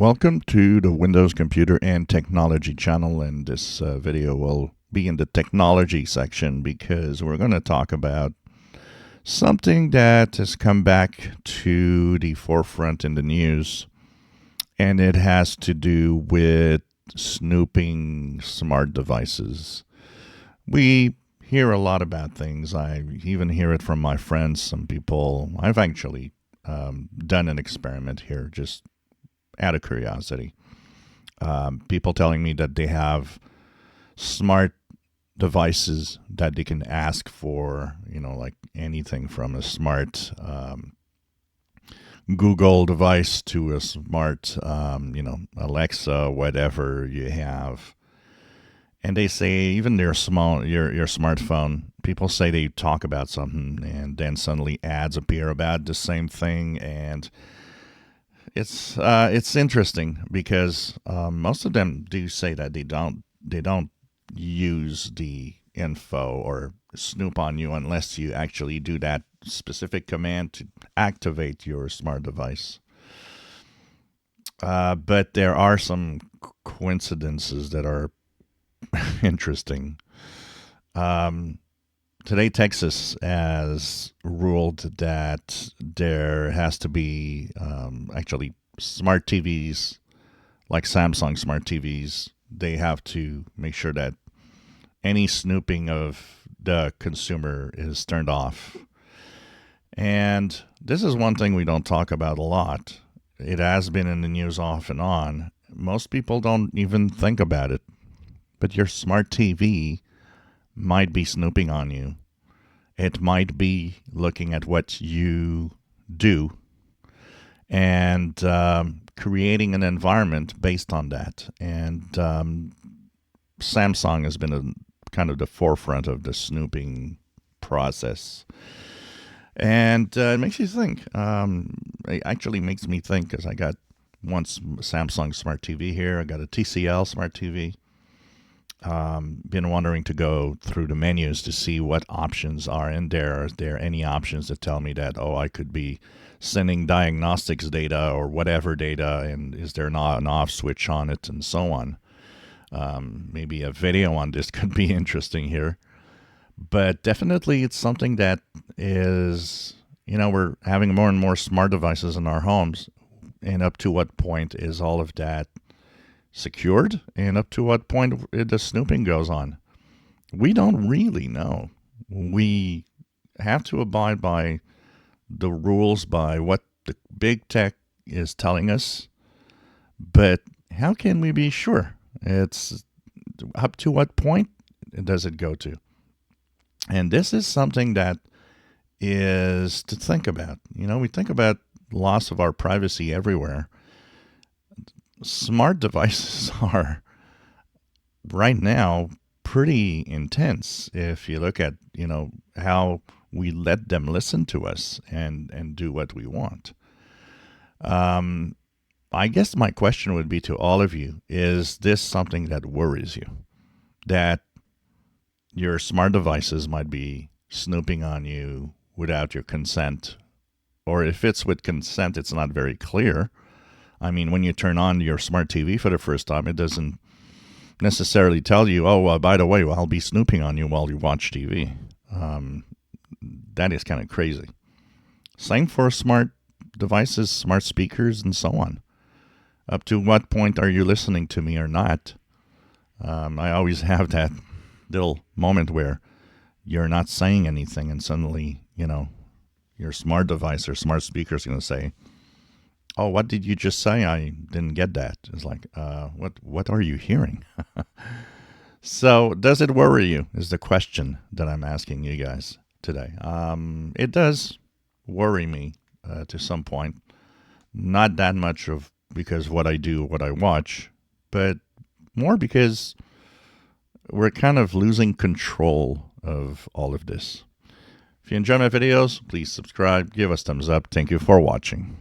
Welcome to the Windows Computer and Technology channel, and this video will be in the technology section because we're going to talk about something that has come back to the forefront in the news, and it has to do with snooping smart devices. We hear a lot about things. I even hear it from my friends, some people. I've actually done an experiment here just out of curiosity. People telling me that they have smart devices that they can ask for, like anything from a smart Google device to a smart, Alexa, whatever you have. And they say even your smartphone, people say they talk about something and then suddenly ads appear about the same thing, and it's interesting because most of them do say that they don't use the info or snoop on you unless you actually do that specific command to activate your smart device. But there are some coincidences that are interesting. Today, Texas has ruled that there has to be actually smart TVs, like Samsung smart TVs. They have to make sure that any snooping of the consumer is turned off. And this is one thing we don't talk about a lot. It has been in the news off and on. Most people don't even think about it. But your smart TV might be snooping on you. It might be looking at what you do and creating an environment based on that. And Samsung has been kind of the forefront of the snooping process. And it makes you think. It actually makes me think because I got once Samsung smart TV here. I got a TCL smart TV. Been wondering to go through the menus to see what options are in there. Are there any options that tell me that, I could be sending diagnostics data or whatever data, and is there not an off switch on it, and so on. Maybe a video on this could be interesting here. But definitely it's something that is, we're having more and more smart devices in our homes. And up to what point is all of that secured, and up to what point the snooping goes on? We don't really know. We have to abide by the rules, by what the big tech is telling us, but how can we be sure? It's up to what point does it go to? And this is something that is to think about. We think about loss of our privacy everywhere. Smart devices are right now pretty intense if you look at how we let them listen to us and do what we want. I guess my question would be to all of you, is this something that worries you, that your smart devices might be snooping on you without your consent? Or if it's with consent, it's not very clear. I mean, when you turn on your smart TV for the first time, it doesn't necessarily tell you, by the way, I'll be snooping on you while you watch TV. That is kind of crazy. Same for smart devices, smart speakers, and so on. Up to what point are you listening to me or not? I always have that little moment where you're not saying anything, and suddenly, your smart device or smart speaker is going to say, "Oh, what did you just say? I didn't get that." It's like, what are you hearing? So does it worry you is the question that I'm asking you guys today. It does worry me to some point. Not that much of because what I do, what I watch, but more because we're kind of losing control of all of this. If you enjoy my videos, please subscribe, give us thumbs up. Thank you for watching.